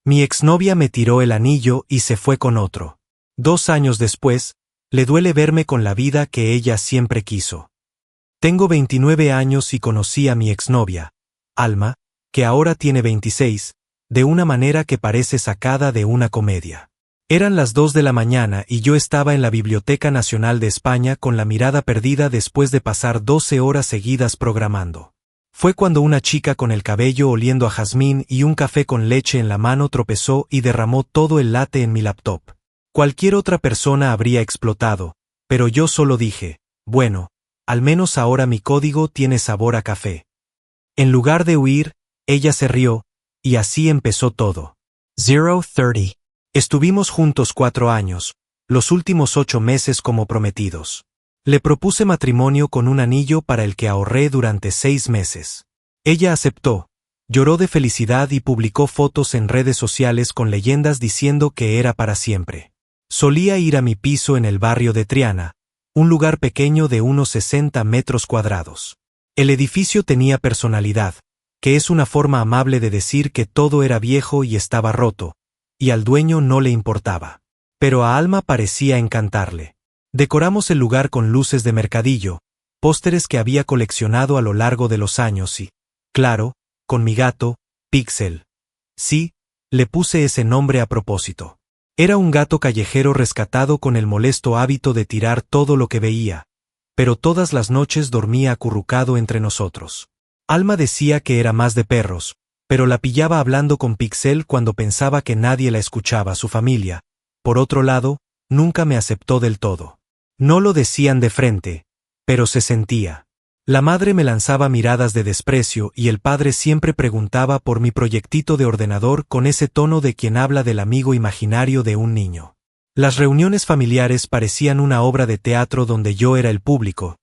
Mi exnovia me tiró el anillo y se fue con otro. 2 años después, le duele verme con la vida que ella siempre quiso. Tengo 29 años y conocí a mi exnovia, Alma, que ahora tiene 26, de una manera que parece sacada de una comedia. Eran las 2 de la mañana y yo estaba en la Biblioteca Nacional de España con la mirada perdida después de pasar 12 horas seguidas programando. Fue cuando una chica con el cabello oliendo a jazmín y un café con leche en la mano tropezó y derramó todo el latte en mi laptop. Cualquier otra persona habría explotado, pero yo solo dije, bueno, al menos ahora mi código tiene sabor a café. En lugar de huir, ella se rió, y así empezó todo. 030. Estuvimos juntos 4 años, los últimos 8 meses como prometidos. Le propuse matrimonio con un anillo para el que ahorré durante 6 meses. Ella aceptó, lloró de felicidad y publicó fotos en redes sociales con leyendas diciendo que era para siempre. Solía ir a mi piso en el barrio de Triana, un lugar pequeño de unos 60 metros cuadrados. El edificio tenía personalidad, que es una forma amable de decir que todo era viejo y estaba roto, y al dueño no le importaba. Pero a Alma parecía encantarle. Decoramos el lugar con luces de mercadillo, pósteres que había coleccionado a lo largo de los años y, claro, con mi gato, Pixel. Sí, le puse ese nombre a propósito. Era un gato callejero rescatado con el molesto hábito de tirar todo lo que veía, pero todas las noches dormía acurrucado entre nosotros. Alma decía que era más de perros, pero la pillaba hablando con Pixel cuando pensaba que nadie la escuchaba, su familia. Por otro lado, nunca me aceptó del todo. No lo decían de frente, pero se sentía. La madre me lanzaba miradas de desprecio y el padre siempre preguntaba por mi proyectito de ordenador con ese tono de quien habla del amigo imaginario de un niño. Las reuniones familiares parecían una obra de teatro donde yo era el público.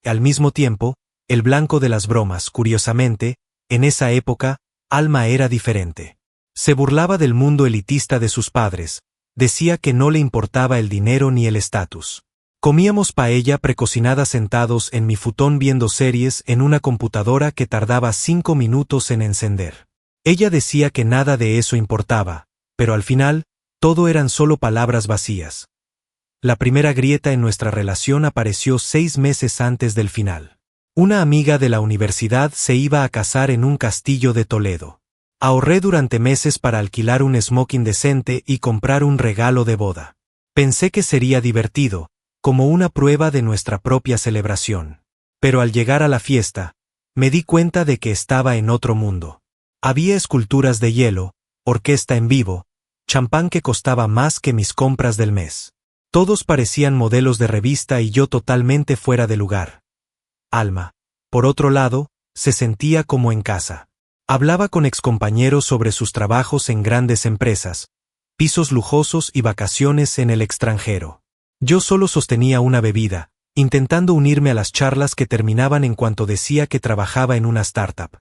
Al mismo tiempo, el blanco de las bromas. Curiosamente, en esa época, Alma era diferente. Se burlaba del mundo elitista de sus padres, decía que no le importaba el dinero ni el estatus. Comíamos paella precocinada sentados en mi futón viendo series en una computadora que tardaba 5 minutos en encender. Ella decía que nada de eso importaba, pero al final, todo eran solo palabras vacías. La primera grieta en nuestra relación apareció 6 meses antes del final. Una amiga de la universidad se iba a casar en un castillo de Toledo. Ahorré durante meses para alquilar un smoking decente y comprar un regalo de boda. Pensé que sería divertido, como una prueba de nuestra propia celebración. Pero al llegar a la fiesta, me di cuenta de que estaba en otro mundo. Había esculturas de hielo, orquesta en vivo, champán que costaba más que mis compras del mes. Todos parecían modelos de revista y yo totalmente fuera de lugar. Alma, por otro lado, se sentía como en casa. Hablaba con excompañeros sobre sus trabajos en grandes empresas, pisos lujosos y vacaciones en el extranjero. Yo solo sostenía una bebida, intentando unirme a las charlas que terminaban en cuanto decía que trabajaba en una startup.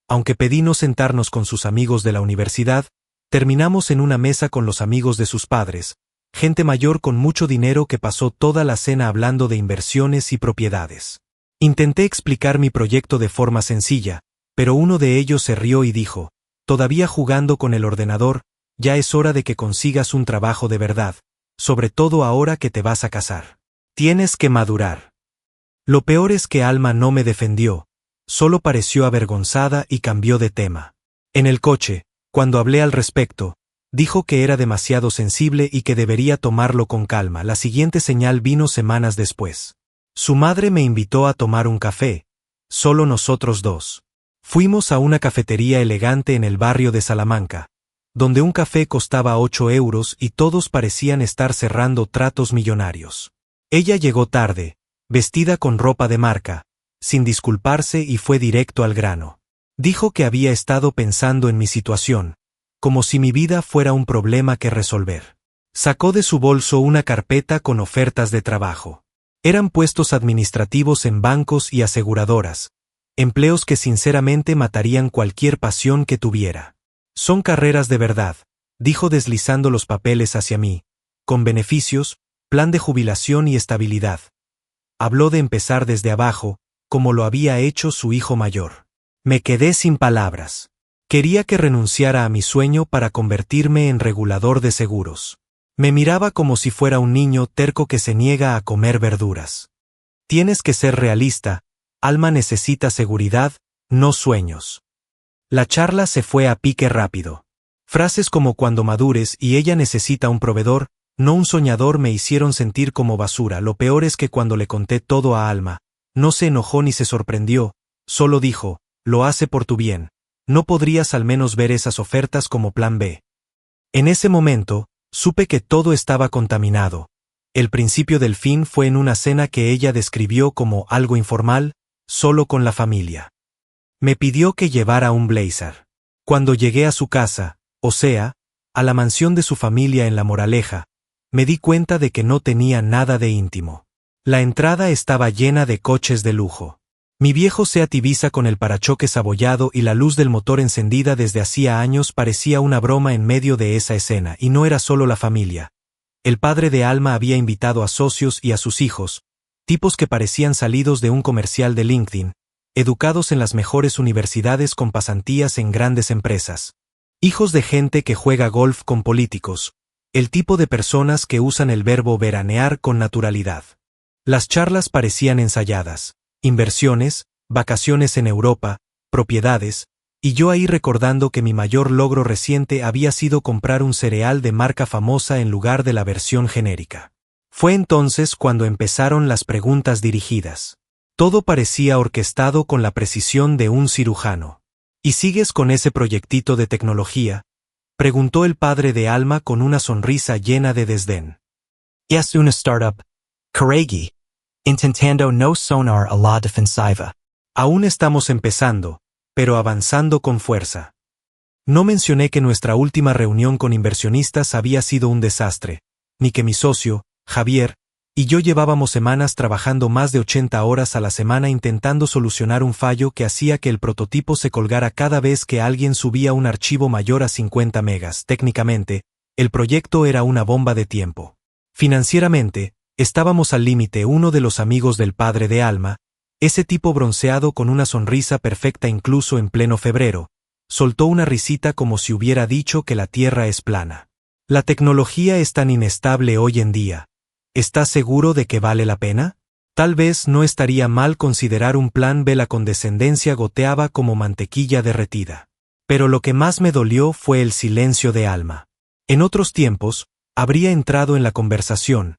Aunque pedí no sentarnos con sus amigos de la universidad, terminamos en una mesa con los amigos de sus padres, gente mayor con mucho dinero que pasó toda la cena hablando de inversiones y propiedades. Intenté explicar mi proyecto de forma sencilla, pero uno de ellos se rió y dijo, todavía jugando con el ordenador, ya es hora de que consigas un trabajo de verdad. Sobre todo ahora que te vas a casar. Tienes que madurar. Lo peor es que Alma no me defendió, solo pareció avergonzada y cambió de tema. En el coche, cuando hablé al respecto, dijo que era demasiado sensible y que debería tomarlo con calma. La siguiente señal vino semanas después. Su madre me invitó a tomar un café, solo nosotros dos. Fuimos a una cafetería elegante en el barrio de Salamanca, donde un café costaba 8 euros y todos parecían estar cerrando tratos millonarios. Ella llegó tarde, vestida con ropa de marca, sin disculparse y fue directo al grano. Dijo que había estado pensando en mi situación, como si mi vida fuera un problema que resolver. Sacó de su bolso una carpeta con ofertas de trabajo. Eran puestos administrativos en bancos y aseguradoras, empleos que sinceramente matarían cualquier pasión que tuviera. Son carreras de verdad, dijo deslizando los papeles hacia mí, con beneficios, plan de jubilación y estabilidad. Habló de empezar desde abajo, como lo había hecho su hijo mayor. Me quedé sin palabras. Quería que renunciara a mi sueño para convertirme en regulador de seguros. Me miraba como si fuera un niño terco que se niega a comer verduras. Tienes que ser realista, Alma necesita seguridad, no sueños. La charla se fue a pique rápido. Frases como cuando madures y ella necesita un proveedor, no un soñador me hicieron sentir como basura. Lo peor es que cuando le conté todo a Alma, no se enojó ni se sorprendió, solo dijo, lo hace por tu bien. ¿No podrías al menos ver esas ofertas como plan B? En ese momento, supe que todo estaba contaminado. El principio del fin fue en una cena que ella describió como algo informal, solo con la familia. Me pidió que llevara un blazer. Cuando llegué a su casa, o sea, a la mansión de su familia en La Moraleja, me di cuenta de que no tenía nada de íntimo. La entrada estaba llena de coches de lujo. Mi viejo Seat Ibiza con el parachoques abollado y la luz del motor encendida desde hacía años parecía una broma en medio de esa escena, y no era solo la familia. El padre de Alma había invitado a socios y a sus hijos, tipos que parecían salidos de un comercial de LinkedIn, educados en las mejores universidades con pasantías en grandes empresas. Hijos de gente que juega golf con políticos, el tipo de personas que usan el verbo veranear con naturalidad. Las charlas parecían ensayadas, inversiones, vacaciones en Europa, propiedades, y yo ahí recordando que mi mayor logro reciente había sido comprar un cereal de marca famosa en lugar de la versión genérica. Fue entonces cuando empezaron las preguntas dirigidas. Todo parecía orquestado con la precisión de un cirujano. ¿Y sigues con ese proyectito de tecnología?, preguntó el padre de Alma con una sonrisa llena de desdén. Es una startup, Carnegie, intentando no sonar a la defensiva. Aún estamos empezando, pero avanzando con fuerza. No mencioné que nuestra última reunión con inversionistas había sido un desastre, ni que mi socio, Javier, y yo llevábamos semanas trabajando más de 80 horas a la semana intentando solucionar un fallo que hacía que el prototipo se colgara cada vez que alguien subía un archivo mayor a 50 megas. Técnicamente, el proyecto era una bomba de tiempo. Financieramente, estábamos al límite. Uno de los amigos del padre de Alma, ese tipo bronceado con una sonrisa perfecta incluso en pleno febrero, soltó una risita como si hubiera dicho que la Tierra es plana. La tecnología es tan inestable hoy en día. ¿Estás seguro de que vale la pena? Tal vez no estaría mal considerar un plan B. La condescendencia goteaba como mantequilla derretida. Pero lo que más me dolió fue el silencio de Alma. En otros tiempos, habría entrado en la conversación,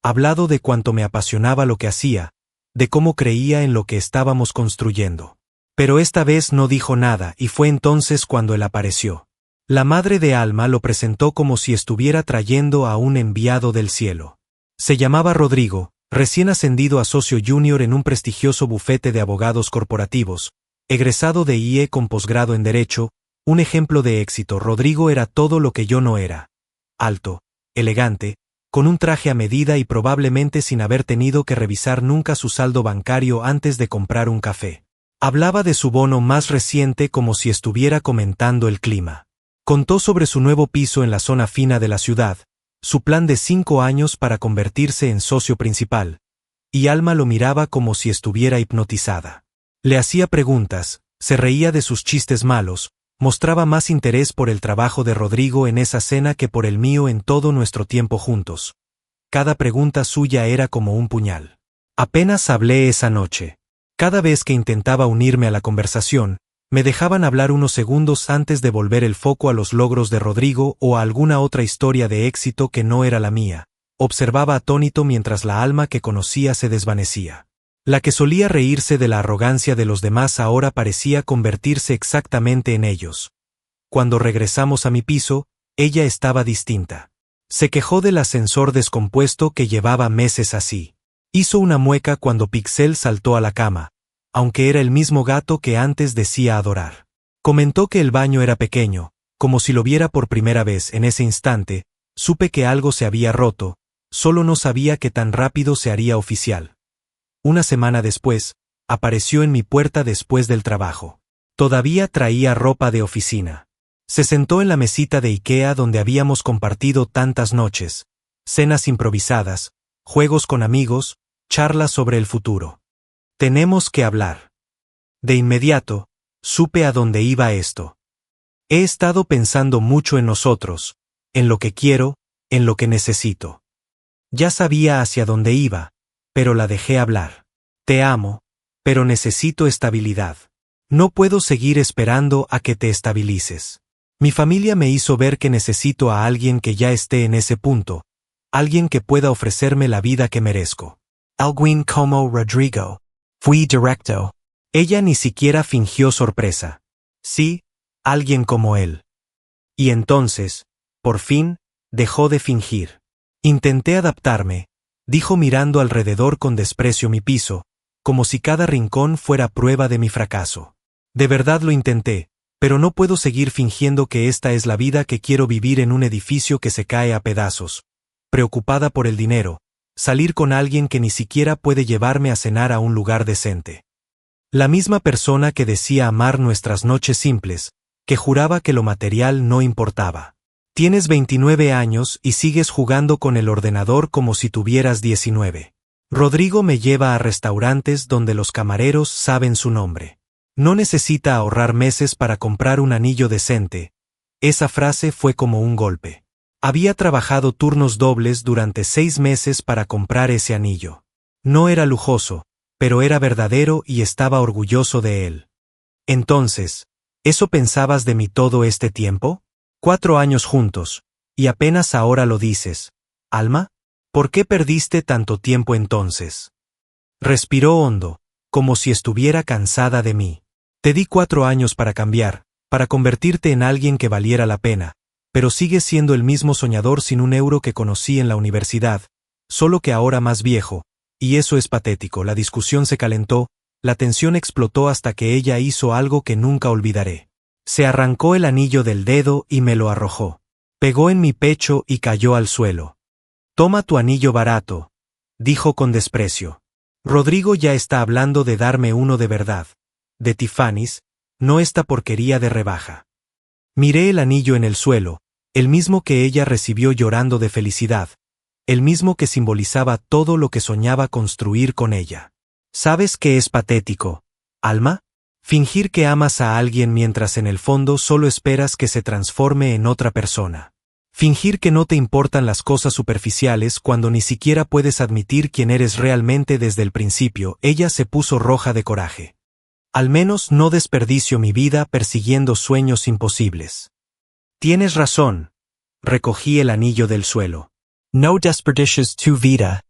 hablado de cuánto me apasionaba lo que hacía, de cómo creía en lo que estábamos construyendo. Pero esta vez no dijo nada y fue entonces cuando él apareció. La madre de Alma lo presentó como si estuviera trayendo a un enviado del cielo. Se llamaba Rodrigo, recién ascendido a socio junior en un prestigioso bufete de abogados corporativos, egresado de IE con posgrado en Derecho, un ejemplo de éxito. Rodrigo era todo lo que yo no era. Alto, elegante, con un traje a medida y probablemente sin haber tenido que revisar nunca su saldo bancario antes de comprar un café. Hablaba de su bono más reciente como si estuviera comentando el clima. Contó sobre su nuevo piso en la zona fina de la ciudad, su plan de 5 años para convertirse en socio principal, y Alma lo miraba como si estuviera hipnotizada. Le hacía preguntas, se reía de sus chistes malos, mostraba más interés por el trabajo de Rodrigo en esa cena que por el mío en todo nuestro tiempo juntos. Cada pregunta suya era como un puñal. Apenas hablé esa noche. Cada vez que intentaba unirme a la conversación, me dejaban hablar unos segundos antes de volver el foco a los logros de Rodrigo o a alguna otra historia de éxito que no era la mía. Observaba atónito mientras la Alma que conocía se desvanecía. La que solía reírse de la arrogancia de los demás ahora parecía convertirse exactamente en ellos. Cuando regresamos a mi piso, ella estaba distinta. Se quejó del ascensor descompuesto que llevaba meses así. Hizo una mueca cuando Pixel saltó a la cama, aunque era el mismo gato que antes decía adorar. Comentó que el baño era pequeño, como si lo viera por primera vez. En ese instante, supe que algo se había roto, solo no sabía que tan rápido se haría oficial. Una semana después, apareció en mi puerta después del trabajo. Todavía traía ropa de oficina. Se sentó en la mesita de IKEA donde habíamos compartido tantas noches, cenas improvisadas, juegos con amigos, charlas sobre el futuro. Tenemos que hablar. De inmediato, supe a dónde iba esto. He estado pensando mucho en nosotros, en lo que quiero, en lo que necesito. Ya sabía hacia dónde iba, pero la dejé hablar. Te amo, pero necesito estabilidad. No puedo seguir esperando a que te estabilices. Mi familia me hizo ver que necesito a alguien que ya esté en ese punto, alguien que pueda ofrecerme la vida que merezco. Alguien como Rodrigo. Fui directo. Ella ni siquiera fingió sorpresa. Sí, alguien como él. Y entonces, por fin, dejó de fingir. Intenté adaptarme, dijo mirando alrededor con desprecio mi piso, como si cada rincón fuera prueba de mi fracaso. De verdad lo intenté, pero no puedo seguir fingiendo que esta es la vida que quiero vivir en un edificio que se cae a pedazos, preocupada por el dinero, salir con alguien que ni siquiera puede llevarme a cenar a un lugar decente. La misma persona que decía amar nuestras noches simples, que juraba que lo material no importaba. Tienes 29 años y sigues jugando con el ordenador como si tuvieras 19. Rodrigo me lleva a restaurantes donde los camareros saben su nombre. No necesita ahorrar meses para comprar un anillo decente. Esa frase fue como un golpe. Había trabajado turnos dobles durante 6 meses para comprar ese anillo. No era lujoso, pero era verdadero y estaba orgulloso de él. Entonces, ¿eso pensabas de mí todo este tiempo? 4 años juntos, y apenas ahora lo dices. ¿Alma? ¿Por qué perdiste tanto tiempo entonces? Respiró hondo, como si estuviera cansada de mí. Te di 4 años para cambiar, para convertirte en alguien que valiera la pena, pero sigues siendo el mismo soñador sin un euro que conocí en la universidad, solo que ahora más viejo, y eso es patético. La discusión se calentó, la tensión explotó hasta que ella hizo algo que nunca olvidaré. Se arrancó el anillo del dedo y me lo arrojó. Pegó en mi pecho y cayó al suelo. Toma tu anillo barato, dijo con desprecio. Rodrigo ya está hablando de darme uno de verdad, de Tiffany's, no esta porquería de rebaja. Miré el anillo en el suelo, el mismo que ella recibió llorando de felicidad, el mismo que simbolizaba todo lo que soñaba construir con ella. ¿Sabes qué es patético, Alma? Fingir que amas a alguien mientras en el fondo solo esperas que se transforme en otra persona. Fingir que no te importan las cosas superficiales cuando ni siquiera puedes admitir quién eres realmente desde el principio. Ella se puso roja de coraje. Al menos no desperdicio mi vida persiguiendo sueños imposibles. Tienes razón. Recogí el anillo del suelo. No desperdicies tu vida.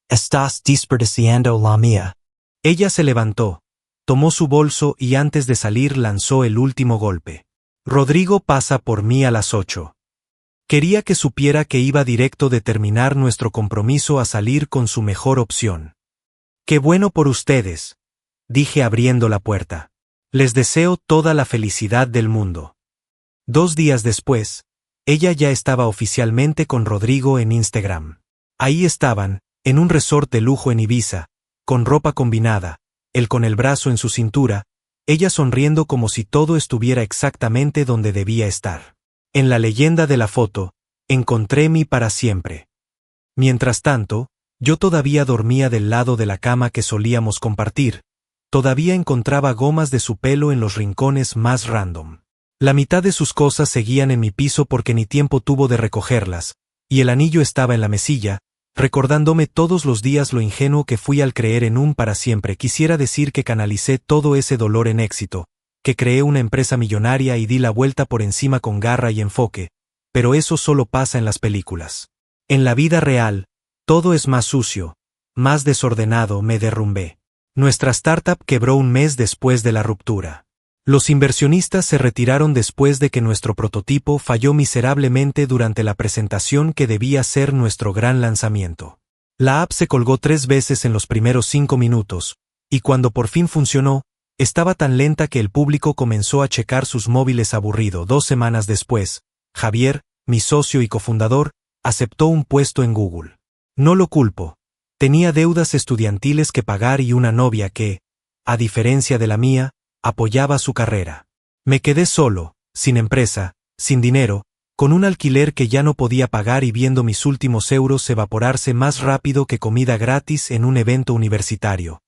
Estás desperdiciando la mía. Ella se levantó, tomó su bolso y antes de salir lanzó el último golpe. Rodrigo pasa por mí a las 8. Quería que supiera que iba directo de terminar nuestro compromiso a salir con su mejor opción. Qué bueno por ustedes, dije abriendo la puerta. Les deseo toda la felicidad del mundo. 2 días después, ella ya estaba oficialmente con Rodrigo en Instagram. Ahí estaban, en un resort de lujo en Ibiza, con ropa combinada, él con el brazo en su cintura, ella sonriendo como si todo estuviera exactamente donde debía estar. En la leyenda de la foto, encontré mi para siempre. Mientras tanto, yo todavía dormía del lado de la cama que solíamos compartir, todavía encontraba gomas de su pelo en los rincones más random. La mitad de sus cosas seguían en mi piso porque ni tiempo tuvo de recogerlas, y el anillo estaba en la mesilla, recordándome todos los días lo ingenuo que fui al creer en un para siempre. Quisiera decir que canalicé todo ese dolor en éxito, que creé una empresa millonaria y di la vuelta por encima con garra y enfoque, pero eso solo pasa en las películas. En la vida real, todo es más sucio, más desordenado. Me derrumbé. Nuestra startup quebró un mes después de la ruptura. Los inversionistas se retiraron después de que nuestro prototipo falló miserablemente durante la presentación que debía ser nuestro gran lanzamiento. La app se colgó 3 veces en los primeros 5 minutos, y cuando por fin funcionó, estaba tan lenta que el público comenzó a checar sus móviles aburrido. 2 semanas después, Javier, mi socio y cofundador, aceptó un puesto en Google. No lo culpo. Tenía deudas estudiantiles que pagar y una novia que, a diferencia de la mía, apoyaba su carrera. Me quedé solo, sin empresa, sin dinero, con un alquiler que ya no podía pagar y viendo mis últimos euros evaporarse más rápido que comida gratis en un evento universitario.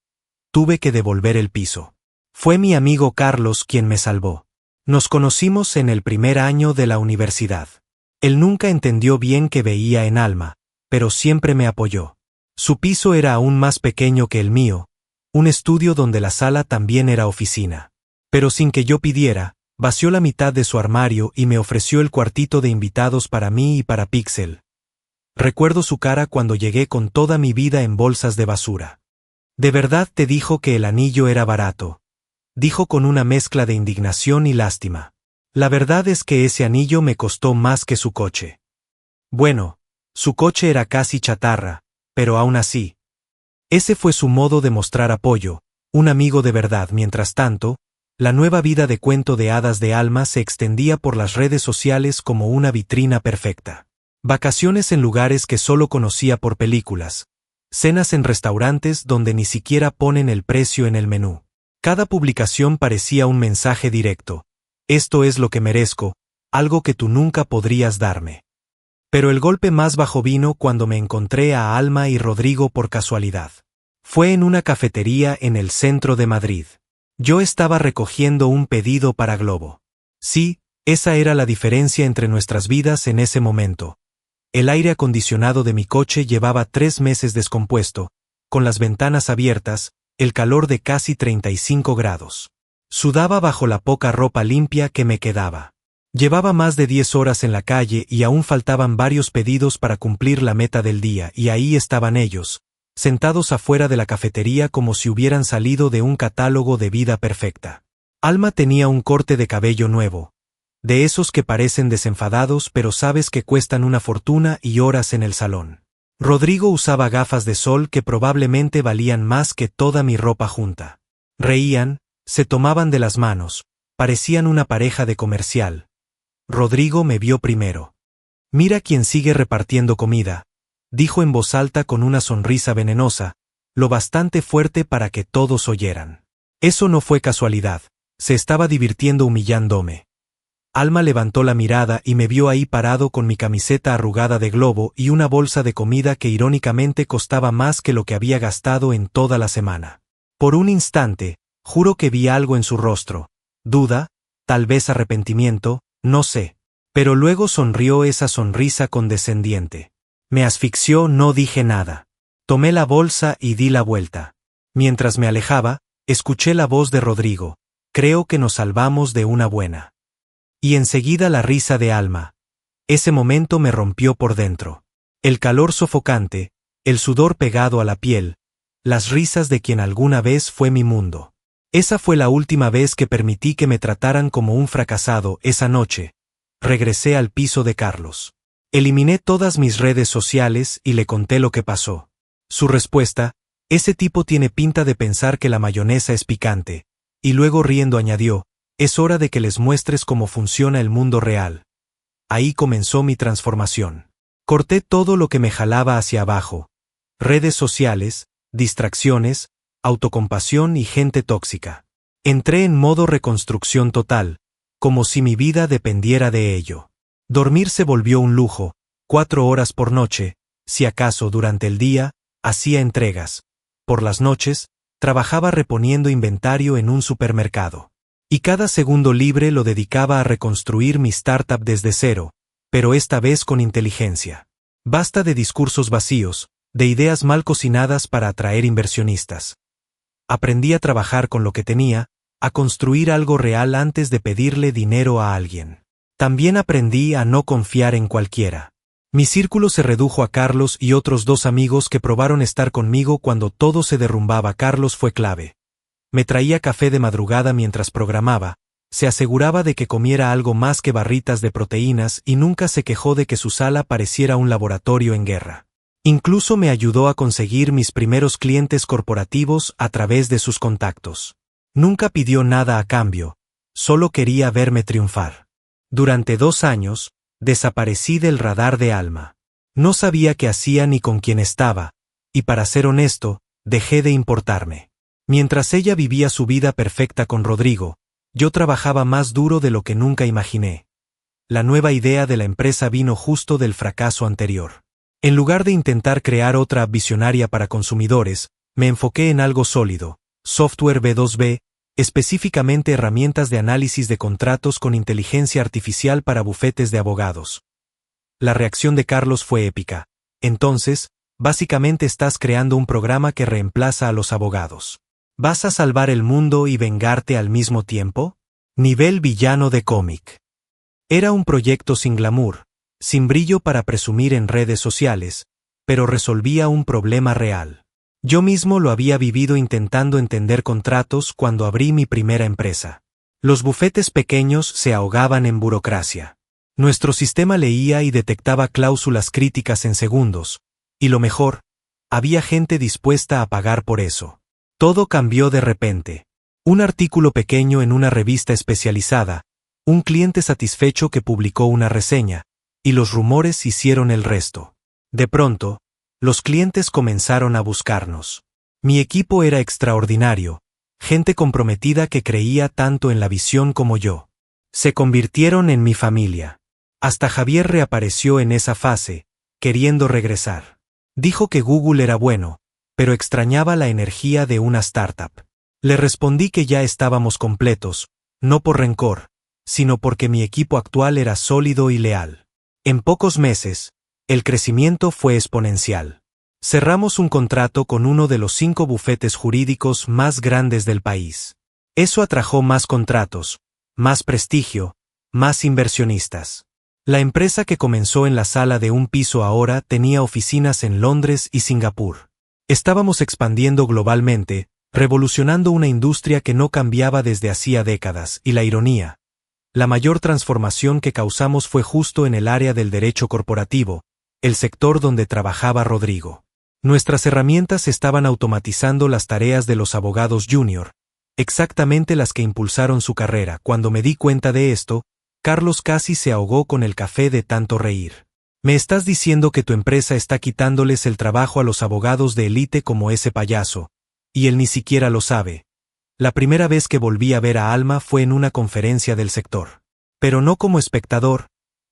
Tuve que devolver el piso. Fue mi amigo Carlos quien me salvó. Nos conocimos en el primer año de la universidad. Él nunca entendió bien qué veía en Alma, pero siempre me apoyó. Su piso era aún más pequeño que el mío, un estudio donde la sala también era oficina. Pero sin que yo pidiera, vació la mitad de su armario y me ofreció el cuartito de invitados para mí y para Pixel. Recuerdo su cara cuando llegué con toda mi vida en bolsas de basura. ¿De verdad te dijo que el anillo era barato?, dijo con una mezcla de indignación y lástima. La verdad es que ese anillo me costó más que su coche. Bueno, su coche era casi chatarra, pero aún así. Ese fue su modo de mostrar apoyo, un amigo de verdad. Mientras tanto, la nueva vida de cuento de hadas de Alma se extendía por las redes sociales como una vitrina perfecta. Vacaciones en lugares que solo conocía por películas, cenas en restaurantes donde ni siquiera ponen el precio en el menú. Cada publicación parecía un mensaje directo: esto es lo que merezco, algo que tú nunca podrías darme. Pero el golpe más bajo vino cuando me encontré a Alma y Rodrigo por casualidad. Fue en una cafetería en el centro de Madrid. Yo estaba recogiendo un pedido para Globo. Sí, esa era la diferencia entre nuestras vidas en ese momento. El aire acondicionado de mi coche llevaba 3 meses descompuesto, con las ventanas abiertas, el calor de casi 35 grados. Sudaba bajo la poca ropa limpia que me quedaba. Llevaba más de 10 horas en la calle y aún faltaban varios pedidos para cumplir la meta del día, y ahí estaban ellos, sentados afuera de la cafetería como si hubieran salido de un catálogo de vida perfecta. Alma tenía un corte de cabello nuevo, de esos que parecen desenfadados pero sabes que cuestan una fortuna, y horas en el salón. Rodrigo usaba gafas de sol que probablemente valían más que toda mi ropa junta. Reían, se tomaban de las manos, parecían una pareja de comercial. Rodrigo me vio primero. «Mira quién sigue repartiendo comida», dijo en voz alta con una sonrisa venenosa, lo bastante fuerte para que todos oyeran. Eso no fue casualidad, se estaba divirtiendo humillándome. Alma levantó la mirada y me vio ahí parado con mi camiseta arrugada de Globo y una bolsa de comida que irónicamente costaba más que lo que había gastado en toda la semana. Por un instante, juro que vi algo en su rostro, duda, tal vez arrepentimiento, no sé. Pero luego sonrió esa sonrisa condescendiente. Me asfixió, no dije nada. Tomé la bolsa y di la vuelta. Mientras me alejaba, escuché la voz de Rodrigo: «Creo que nos salvamos de una buena». Y enseguida la risa de Alma. Ese momento me rompió por dentro. El calor sofocante, el sudor pegado a la piel, las risas de quien alguna vez fue mi mundo. Esa fue la última vez que permití que me trataran como un fracasado. Esa noche, regresé al piso de Carlos. Eliminé todas mis redes sociales y le conté lo que pasó. Su respuesta: «Ese tipo tiene pinta de pensar que la mayonesa es picante», y luego riendo añadió: «Es hora de que les muestres cómo funciona el mundo real». Ahí comenzó mi transformación. Corté todo lo que me jalaba hacia abajo: redes sociales, distracciones, autocompasión y gente tóxica. Entré en modo reconstrucción total, como si mi vida dependiera de ello. Dormir se volvió un lujo, 4 horas por noche, si acaso. Durante el día, hacía entregas. Por las noches, trabajaba reponiendo inventario en un supermercado. Y cada segundo libre lo dedicaba a reconstruir mi startup desde cero, pero esta vez con inteligencia. Basta de discursos vacíos, de ideas mal cocinadas para atraer inversionistas. Aprendí a trabajar con lo que tenía, a construir algo real antes de pedirle dinero a alguien. También aprendí a no confiar en cualquiera. Mi círculo se redujo a Carlos y otros 2 amigos que probaron estar conmigo cuando todo se derrumbaba. Carlos fue clave. Me traía café de madrugada mientras programaba, se aseguraba de que comiera algo más que barritas de proteínas y nunca se quejó de que su sala pareciera un laboratorio en guerra. Incluso me ayudó a conseguir mis primeros clientes corporativos a través de sus contactos. Nunca pidió nada a cambio, solo quería verme triunfar. Durante 2 años, desaparecí del radar de Alma. No sabía qué hacía ni con quién estaba, y para ser honesto, dejé de importarme. Mientras ella vivía su vida perfecta con Rodrigo, yo trabajaba más duro de lo que nunca imaginé. La nueva idea de la empresa vino justo del fracaso anterior. En lugar de intentar crear otra visionaria para consumidores, me enfoqué en algo sólido: software B2B, específicamente herramientas de análisis de contratos con inteligencia artificial para bufetes de abogados. La reacción de Carlos fue épica. Entonces, básicamente estás creando un programa que reemplaza a los abogados. ¿Vas a salvar el mundo y vengarte al mismo tiempo? Nivel villano de cómic. Era un proyecto sin glamour, sin brillo para presumir en redes sociales, pero resolvía un problema real. Yo mismo lo había vivido intentando entender contratos cuando abrí mi primera empresa. Los bufetes pequeños se ahogaban en burocracia. Nuestro sistema leía y detectaba cláusulas críticas en segundos, y lo mejor, había gente dispuesta a pagar por eso. Todo cambió de repente. Un artículo pequeño en una revista especializada, un cliente satisfecho que publicó una reseña, y los rumores hicieron el resto. De pronto, los clientes comenzaron a buscarnos. Mi equipo era extraordinario, gente comprometida que creía tanto en la visión como yo. Se convirtieron en mi familia. Hasta Javier reapareció en esa fase, queriendo regresar. Dijo que Google era bueno, pero extrañaba la energía de una startup. Le respondí que ya estábamos completos, no por rencor, sino porque mi equipo actual era sólido y leal. En pocos meses, el crecimiento fue exponencial. Cerramos un contrato con uno de los 5 bufetes jurídicos más grandes del país. Eso atrajo más contratos, más prestigio, más inversionistas. La empresa que comenzó en la sala de un piso ahora tenía oficinas en Londres y Singapur. Estábamos expandiendo globalmente, revolucionando una industria que no cambiaba desde hacía décadas, y la ironía. La mayor transformación que causamos fue justo en el área del derecho corporativo, el sector donde trabajaba Rodrigo. Nuestras herramientas estaban automatizando las tareas de los abogados junior, exactamente las que impulsaron su carrera. Cuando me di cuenta de esto, Carlos casi se ahogó con el café de tanto reír. ¿Me estás diciendo que tu empresa está quitándoles el trabajo a los abogados de élite como ese payaso? Y él ni siquiera lo sabe. La primera vez que volví a ver a Alma fue en una conferencia del sector. Pero no como espectador,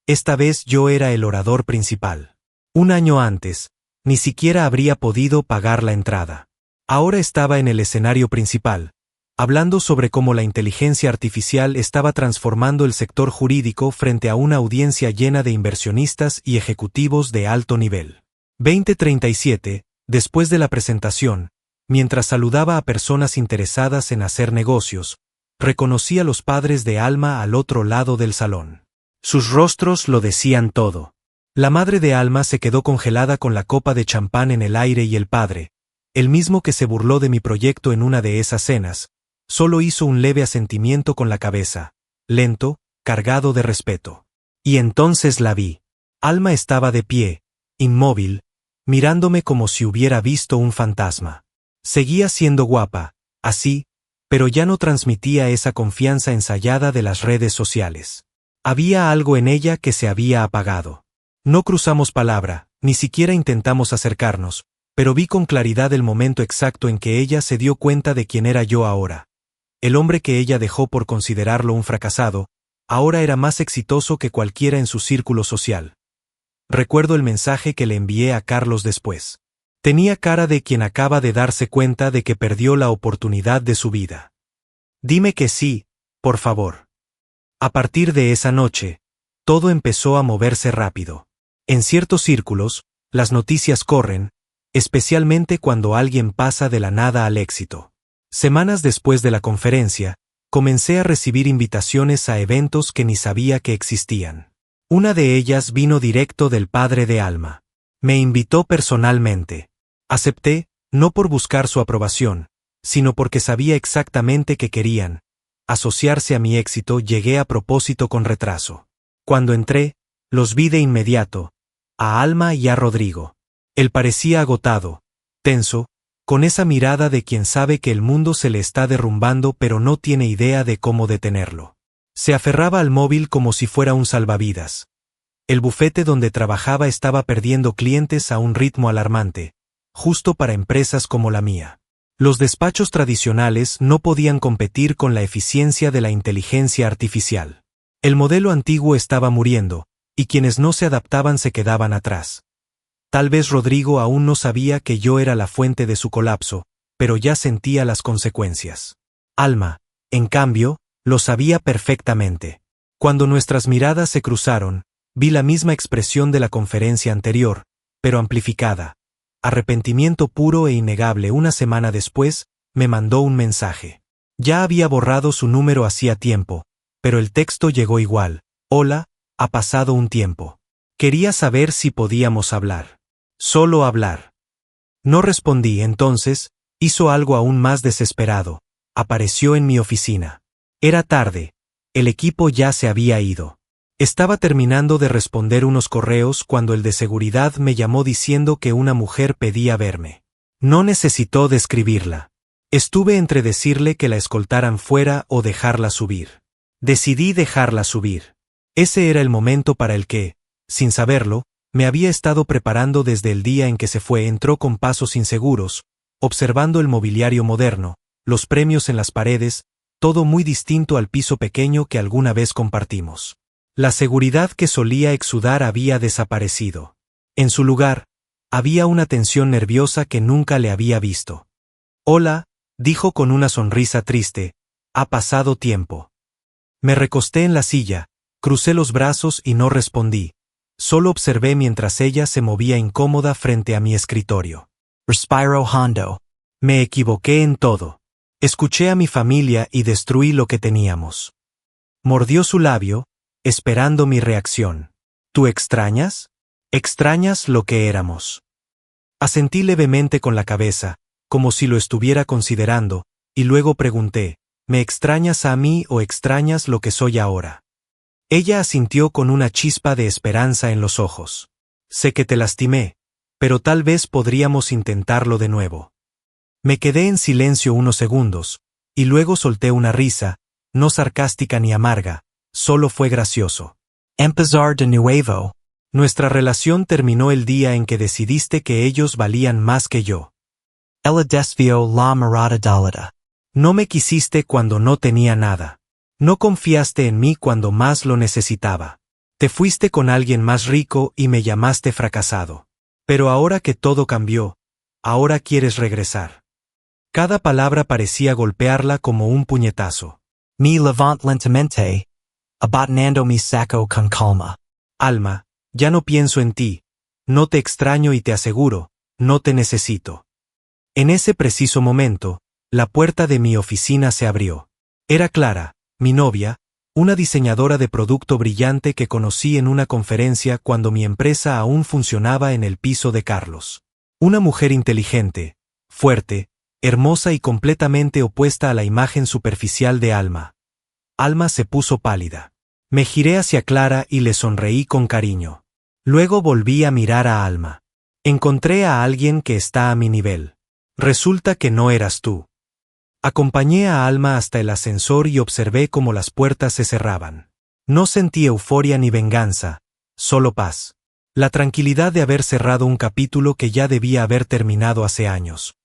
esta vez yo era el orador principal. Un año antes, ni siquiera habría podido pagar la entrada. Ahora estaba en el escenario principal, hablando sobre cómo la inteligencia artificial estaba transformando el sector jurídico frente a una audiencia llena de inversionistas y ejecutivos de alto nivel. 2037, después de la presentación, mientras saludaba a personas interesadas en hacer negocios, reconocí a los padres de Alma al otro lado del salón. Sus rostros lo decían todo. La madre de Alma se quedó congelada con la copa de champán en el aire y el padre, el mismo que se burló de mi proyecto en una de esas cenas, solo hizo un leve asentimiento con la cabeza, lento, cargado de respeto. Y entonces la vi. Alma estaba de pie, inmóvil, mirándome como si hubiera visto un fantasma. Seguía siendo guapa, así, pero ya no transmitía esa confianza ensayada de las redes sociales. Había algo en ella que se había apagado. No cruzamos palabra, ni siquiera intentamos acercarnos, pero vi con claridad el momento exacto en que ella se dio cuenta de quién era yo ahora. El hombre que ella dejó por considerarlo un fracasado, ahora era más exitoso que cualquiera en su círculo social. Recuerdo el mensaje que le envié a Carlos después. Tenía cara de quien acaba de darse cuenta de que perdió la oportunidad de su vida. Dime que sí, por favor. A partir de esa noche, todo empezó a moverse rápido. En ciertos círculos, las noticias corren, especialmente cuando alguien pasa de la nada al éxito. Semanas después de la conferencia, comencé a recibir invitaciones a eventos que ni sabía que existían. Una de ellas vino directo del padre de Alma. Me invitó personalmente. Acepté, no por buscar su aprobación, sino porque sabía exactamente que querían asociarse a mi éxito. Llegué a propósito con retraso. Cuando entré, los vi de inmediato, a Alma y a Rodrigo. Él parecía agotado, tenso, con esa mirada de quien sabe que el mundo se le está derrumbando pero no tiene idea de cómo detenerlo. Se aferraba al móvil como si fuera un salvavidas. El bufete donde trabajaba estaba perdiendo clientes a un ritmo alarmante, justo para empresas como la mía. Los despachos tradicionales no podían competir con la eficiencia de la inteligencia artificial. El modelo antiguo estaba muriendo, y quienes no se adaptaban se quedaban atrás. Tal vez Rodrigo aún no sabía que yo era la fuente de su colapso, pero ya sentía las consecuencias. Alma, En cambio, lo sabía perfectamente. Cuando nuestras miradas se cruzaron, vi la misma expresión de la conferencia anterior, pero amplificada. Arrepentimiento puro e innegable. Una semana después, me mandó un mensaje. Ya había borrado su número hacía tiempo, pero el texto llegó igual. Hola, ha pasado un tiempo. Quería saber si podíamos hablar. Solo hablar. No respondí. Entonces, hizo algo aún más desesperado. Apareció en mi oficina. Era tarde. El equipo ya se había ido. Estaba terminando de responder unos correos cuando el de seguridad me llamó diciendo que una mujer pedía verme. No necesitó describirla. Estuve entre decirle que la escoltaran fuera o dejarla subir. Decidí dejarla subir. Ese era el momento para el que, sin saberlo, me había estado preparando desde el día en que se fue. Entró con pasos inseguros, observando el mobiliario moderno, los premios en las paredes, todo muy distinto al piso pequeño que alguna vez compartimos. La seguridad que solía exudar había desaparecido. En su lugar, había una tensión nerviosa que nunca le había visto. Hola, dijo con una sonrisa triste, ha pasado tiempo. Me recosté en la silla, crucé los brazos y no respondí. Solo observé mientras ella se movía incómoda frente a mi escritorio. Respiro hondo. Me equivoqué en todo. Escuché a mi familia y destruí lo que teníamos. Mordió su labio, esperando mi reacción. ¿Tú extrañas? ¿Extrañas lo que éramos? Asentí levemente con la cabeza, como si lo estuviera considerando, y luego pregunté, ¿me extrañas a mí o extrañas lo que soy ahora? Ella asintió con una chispa de esperanza en los ojos. Sé que te lastimé, pero tal vez podríamos intentarlo de nuevo. Me quedé en silencio unos segundos, y luego solté una risa, no sarcástica ni amarga, solo fue gracioso. Empezar de nuevo. Nuestra relación terminó el día en que decidiste que ellos valían más que yo. Ella desvió la mirada dálida. No me quisiste cuando no tenía nada. No confiaste en mí cuando más lo necesitaba. Te fuiste con alguien más rico y me llamaste fracasado. Pero ahora que todo cambió, ahora quieres regresar. Cada palabra parecía golpearla como un puñetazo. Me levanté lentamente, abandonando mi saco con calma. Alma, ya no pienso en ti. No te extraño y te aseguro, no te necesito. En ese preciso momento, la puerta de mi oficina se abrió. Era Clara, mi novia, una diseñadora de producto brillante que conocí en una conferencia cuando mi empresa aún funcionaba en el piso de Carlos. Una mujer inteligente, fuerte, hermosa y completamente opuesta a la imagen superficial de Alma. Alma se puso pálida. Me giré hacia Clara y le sonreí con cariño. Luego volví a mirar a Alma. Encontré a alguien que está a mi nivel. Resulta que no eras tú. Acompañé a Alma hasta el ascensor y observé cómo las puertas se cerraban. No sentí euforia ni venganza, solo paz. La tranquilidad de haber cerrado un capítulo que ya debía haber terminado hace años.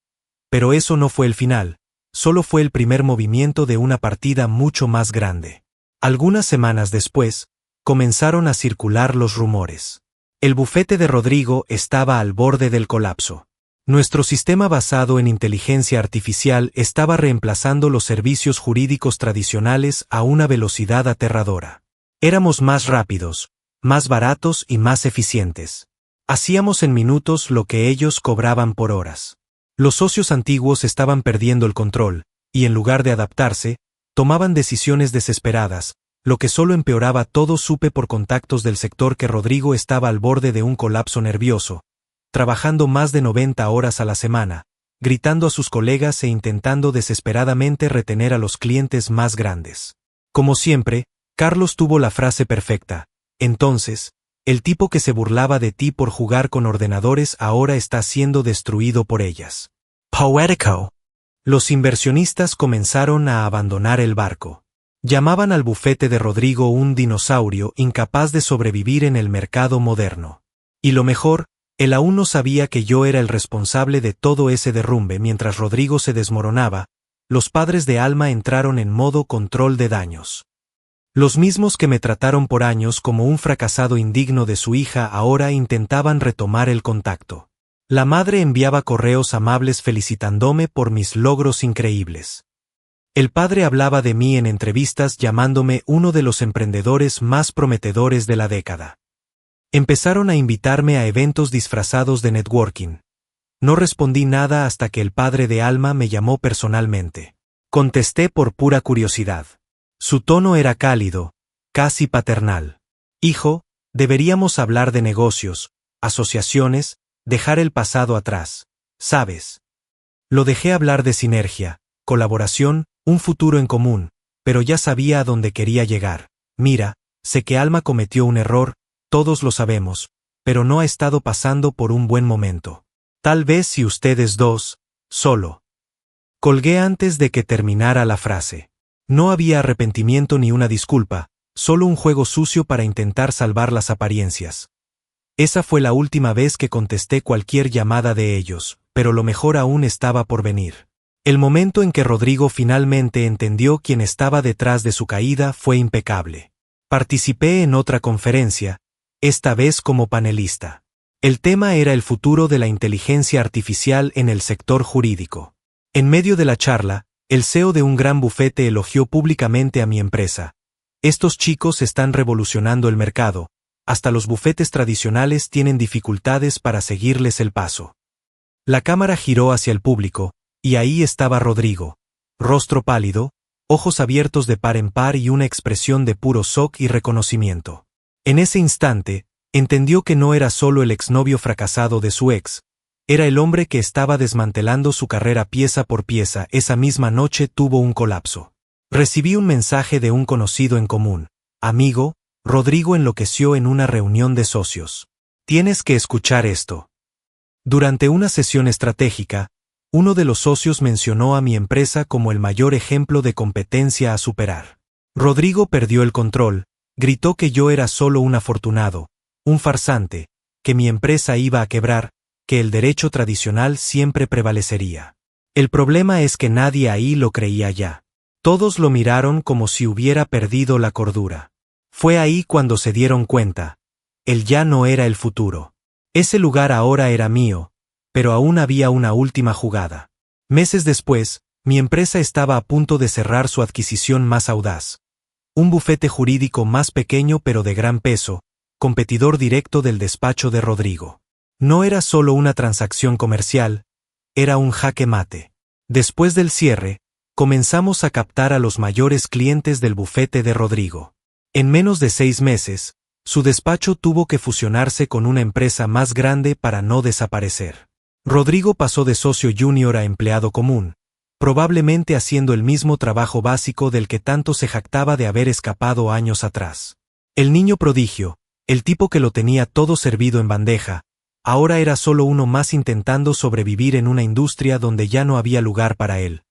Pero eso no fue el final, solo fue el primer movimiento de una partida mucho más grande. Algunas semanas después, comenzaron a circular los rumores. El bufete de Rodrigo estaba al borde del colapso. Nuestro sistema basado en inteligencia artificial estaba reemplazando los servicios jurídicos tradicionales a una velocidad aterradora. Éramos más rápidos, más baratos y más eficientes. Hacíamos en minutos lo que ellos cobraban por horas. Los socios antiguos estaban perdiendo el control, y en lugar de adaptarse, tomaban decisiones desesperadas, lo que solo empeoraba todo. Supe por contactos del sector que Rodrigo estaba al borde de un colapso nervioso, trabajando más de 90 horas a la semana, gritando a sus colegas e intentando desesperadamente retener a los clientes más grandes. Como siempre, Carlos tuvo la frase perfecta. Entonces, el tipo que se burlaba de ti por jugar con ordenadores ahora está siendo destruido por ellas. Poético. Los inversionistas comenzaron a abandonar el barco. Llamaban al bufete de Rodrigo un dinosaurio incapaz de sobrevivir en el mercado moderno. Y lo mejor, él aún no sabía que yo era el responsable de todo ese derrumbe. Mientras Rodrigo se desmoronaba, los padres de Alma entraron en modo control de daños. Los mismos que me trataron por años como un fracasado indigno de su hija ahora intentaban retomar el contacto. La madre enviaba correos amables felicitándome por mis logros increíbles. El padre hablaba de mí en entrevistas llamándome uno de los emprendedores más prometedores de la década. Empezaron a invitarme a eventos disfrazados de networking. No respondí nada hasta que el padre de Alma me llamó personalmente. Contesté por pura curiosidad. Su tono era cálido, casi paternal. Hijo, deberíamos hablar de negocios, asociaciones, dejar el pasado atrás, ¿sabes? Lo dejé hablar de sinergia, colaboración, un futuro en común, pero ya sabía a dónde quería llegar. Mira, sé que Alma cometió un error, todos lo sabemos, pero no ha estado pasando por un buen momento. Tal vez si ustedes dos, solo. Colgué antes de que terminara la frase. No había arrepentimiento ni una disculpa, solo un juego sucio para intentar salvar las apariencias. Esa fue la última vez que contesté cualquier llamada de ellos, pero lo mejor aún estaba por venir. El momento en que Rodrigo finalmente entendió quién estaba detrás de su caída fue impecable. Participé en otra conferencia, esta vez como panelista. El tema era el futuro de la inteligencia artificial en el sector jurídico. En medio de la charla, el CEO de un gran bufete elogió públicamente a mi empresa. Estos chicos están revolucionando el mercado, hasta los bufetes tradicionales tienen dificultades para seguirles el paso. La cámara giró hacia el público, y ahí estaba Rodrigo, rostro pálido, ojos abiertos de par en par y una expresión de puro shock y reconocimiento. En ese instante, entendió que no era solo el exnovio fracasado de su ex, era el hombre que estaba desmantelando su carrera pieza por pieza. Esa misma noche tuvo un colapso. Recibí un mensaje de un conocido en común. Amigo, Rodrigo enloqueció en una reunión de socios. Tienes que escuchar esto. Durante una sesión estratégica, uno de los socios mencionó a mi empresa como el mayor ejemplo de competencia a superar. Rodrigo perdió el control, gritó que yo era solo un afortunado, un farsante, que mi empresa iba a quebrar, que el derecho tradicional siempre prevalecería. El problema es que nadie ahí lo creía ya. Todos lo miraron como si hubiera perdido la cordura. Fue ahí cuando se dieron cuenta. Él ya no era el futuro. Ese lugar ahora era mío, pero aún había una última jugada. Meses después, mi empresa estaba a punto de cerrar su adquisición más audaz. Un bufete jurídico más pequeño pero de gran peso, competidor directo del despacho de Rodrigo. No era solo una transacción comercial, era un jaque mate. Después del cierre, comenzamos a captar a los mayores clientes del bufete de Rodrigo. En menos de 6 meses, su despacho tuvo que fusionarse con una empresa más grande para no desaparecer. Rodrigo pasó de socio junior a empleado común, probablemente haciendo el mismo trabajo básico del que tanto se jactaba de haber escapado años atrás. El niño prodigio, el tipo que lo tenía todo servido en bandeja, ahora era solo uno más intentando sobrevivir en una industria donde ya no había lugar para él.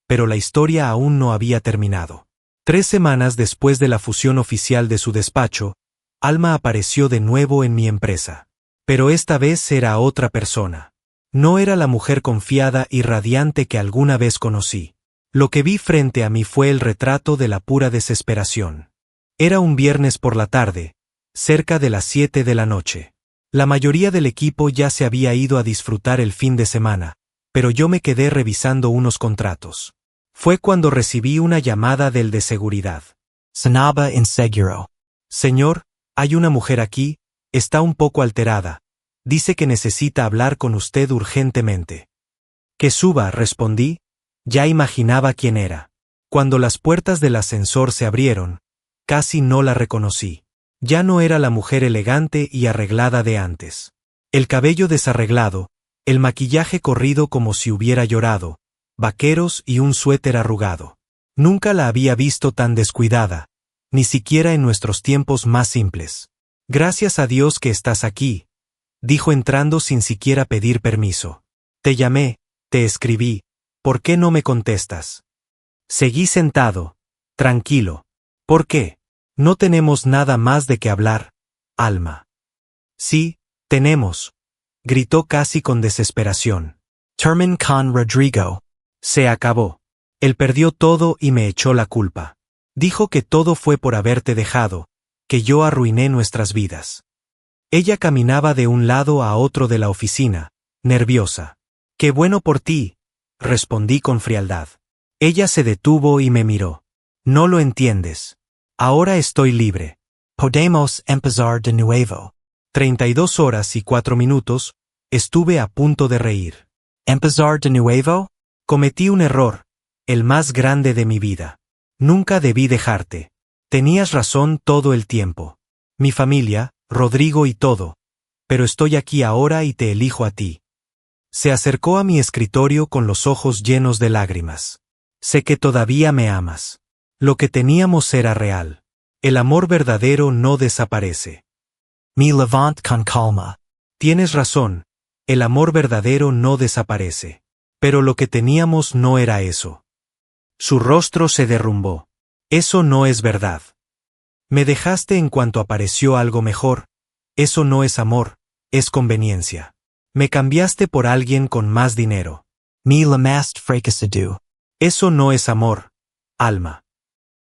Pero la historia aún no había terminado. 3 semanas después de la fusión oficial de su despacho, Alma apareció de nuevo en mi empresa. Pero esta vez era otra persona. No era la mujer confiada y radiante que alguna vez conocí. Lo que vi frente a mí fue el retrato de la pura desesperación. Era un viernes por la tarde, cerca de las 7 de la noche. La mayoría del equipo ya se había ido a disfrutar el fin de semana, pero yo me quedé revisando unos contratos. Fue cuando recibí una llamada del de seguridad. Sanaba Inseguro. Señor, hay una mujer aquí, está un poco alterada. Dice que necesita hablar con usted urgentemente. Que suba, respondí. Ya imaginaba quién era. Cuando las puertas del ascensor se abrieron, casi no la reconocí. Ya no era la mujer elegante y arreglada de antes. El cabello desarreglado, el maquillaje corrido como si hubiera llorado, vaqueros y un suéter arrugado. Nunca la había visto tan descuidada, ni siquiera en nuestros tiempos más simples. Gracias a Dios que estás aquí, dijo entrando sin siquiera pedir permiso. Te llamé, te escribí, ¿por qué no me contestas? Seguí sentado, tranquilo. ¿Por qué? No tenemos nada más de qué hablar, Alma. Sí, tenemos, gritó casi con desesperación. Termin con Rodrigo. Se acabó. Él perdió todo y me echó la culpa. Dijo que todo fue por haberte dejado, que yo arruiné nuestras vidas. Ella caminaba de un lado a otro de la oficina, nerviosa. Qué bueno por ti, respondí con frialdad. Ella se detuvo y me miró. No lo entiendes. Ahora estoy libre. Podemos empezar de nuevo. 32 horas y 4 minutos, estuve a punto de reír. ¿Empezar de nuevo? Cometí un error, el más grande de mi vida. Nunca debí dejarte. Tenías razón todo el tiempo. Mi familia, Rodrigo y todo. Pero estoy aquí ahora y te elijo a ti. Se acercó a mi escritorio con los ojos llenos de lágrimas. Sé que todavía me amas. Lo que teníamos era real. El amor verdadero no desaparece. Me levanto con calma. Tienes razón, el amor verdadero no desaparece. Pero lo que teníamos no era eso. Su rostro se derrumbó. Eso no es verdad. Me dejaste en cuanto apareció algo mejor. Eso no es amor, es conveniencia. Me cambiaste por alguien con más dinero. Me llamaste fracasado. Eso no es amor, Alma.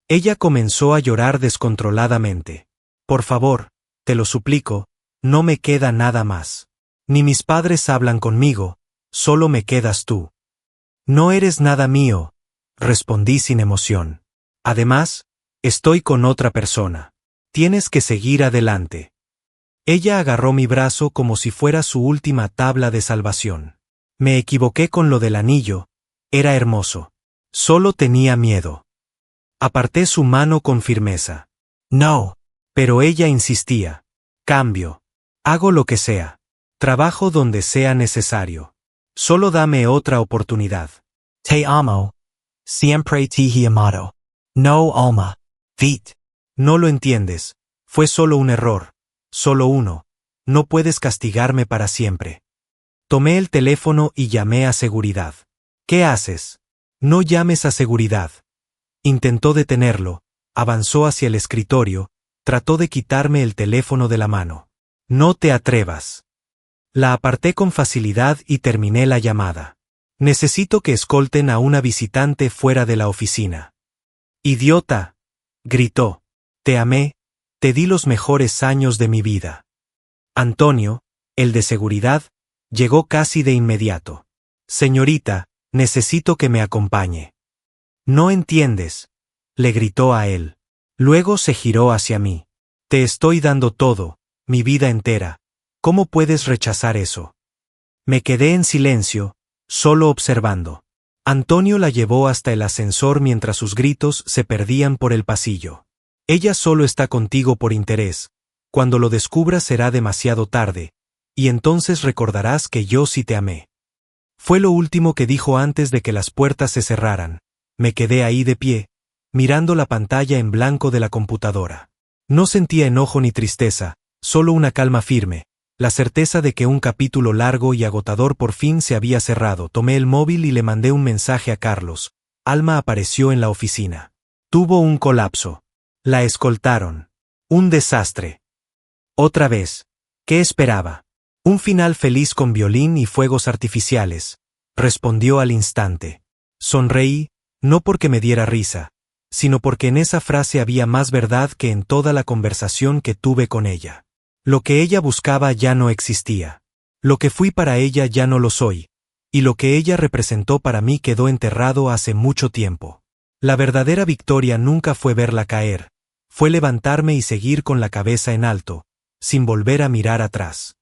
Ella comenzó a llorar descontroladamente. Por favor, te lo suplico, no me queda nada más. Ni mis padres hablan conmigo, solo me quedas tú. No eres nada mío, respondí sin emoción. Además, estoy con otra persona. Tienes que seguir adelante. Ella agarró mi brazo como si fuera su última tabla de salvación. Me equivoqué con lo del anillo, era hermoso. Solo tenía miedo. Aparté su mano con firmeza. No. Pero ella insistía. Cambio. Hago lo que sea. Trabajo donde sea necesario. Solo dame otra oportunidad. Te amo. Siempre te he amado. No, Alma. Vite. No lo entiendes. Fue solo un error. Solo uno. No puedes castigarme para siempre. Tomé el teléfono y llamé a seguridad. ¿Qué haces? No llames a seguridad. Intentó detenerlo, avanzó hacia el escritorio, trató de quitarme el teléfono de la mano. No te atrevas. La aparté con facilidad y terminé la llamada. Necesito que escolten a una visitante fuera de la oficina. Idiota, gritó. Te amé, te di los mejores años de mi vida. Antonio, el de seguridad, llegó casi de inmediato. Señorita, necesito que me acompañe. No entiendes, le gritó a él. Luego se giró hacia mí. Te estoy dando todo, mi vida entera. ¿Cómo puedes rechazar eso? Me quedé en silencio, solo observando. Antonio la llevó hasta el ascensor mientras sus gritos se perdían por el pasillo. Ella solo está contigo por interés. Cuando lo descubras será demasiado tarde, y entonces recordarás que yo sí te amé. Fue lo último que dijo antes de que las puertas se cerraran. Me quedé ahí de pie, mirando la pantalla en blanco de la computadora. No sentía enojo ni tristeza, solo una calma firme, la certeza de que un capítulo largo y agotador por fin se había cerrado. Tomé el móvil y le mandé un mensaje a Carlos. Alma apareció en la oficina. Tuvo un colapso. La escoltaron. Un desastre. Otra vez. ¿Qué esperaba? Un final feliz con violín y fuegos artificiales. Respondió al instante. Sonreí, no porque me diera risa, sino porque en esa frase había más verdad que en toda la conversación que tuve con ella. Lo que ella buscaba ya no existía. Lo que fui para ella ya no lo soy, y lo que ella representó para mí quedó enterrado hace mucho tiempo. La verdadera victoria nunca fue verla caer, fue levantarme y seguir con la cabeza en alto, sin volver a mirar atrás.